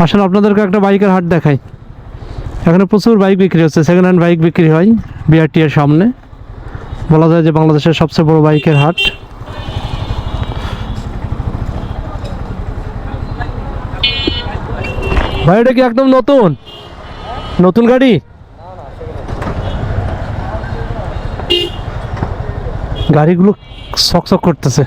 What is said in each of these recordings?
আসলে আপনাদেরকে একটা বাইকের হাট দেখাই। এখানে প্রচুর বাইক বিক্রি হচ্ছে, সেকেন্ড হ্যান্ড বাইক বিক্রি হয় বিআরটি এর সামনে। বলা যায় যে বাংলাদেশের সবচেয়ে বড় বাইকের হাট। ভাই এটা কি একদম নতুন নতুন গাড়ি? গাড়িগুলো চকচক করতেছে।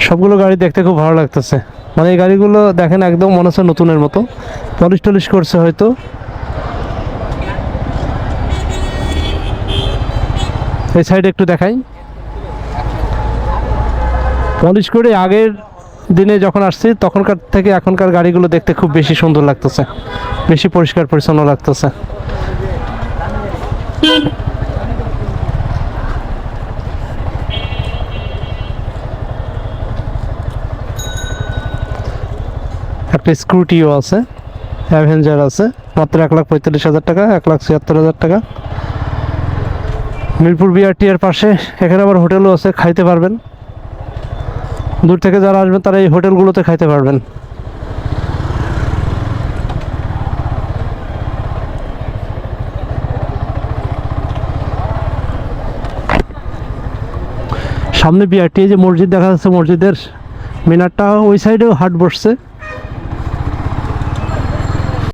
সবগুলো গাড়ি দেখতে খুব ভালো লাগতেছে। মানে এই গাড়িগুলো দেখেন একদম মনে হচ্ছে নতুনের মতো, পলিশ টলিশ করছে হয়তো। এই সাইডে একটু দেখাই, পলিশ করে আগের দিনে যখন আসছি তখনকার থেকে এখনকার গাড়িগুলো দেখতে খুব বেশি সুন্দর লাগতেছে, বেশি পরিষ্কার পরিচ্ছন্ন লাগতেছে। একটা স্ক্রুটিও আছে, অ্যাভেঞ্জার আছে, মাত্র 1,45,000 টাকা, 1,76,000 টাকা। মিরপুর বিআরটি এর পাশে এখানে আবার হোটেলও আছে, খাইতে পারবেন। দূর থেকে যারা আসবেন তারা এই হোটেলগুলোতে খাইতে পারবেন। সামনে বিআরটি যে মসজিদ দেখা যাচ্ছে, মসজিদের মিনারটা, ওই সাইডেও হাট বসছে।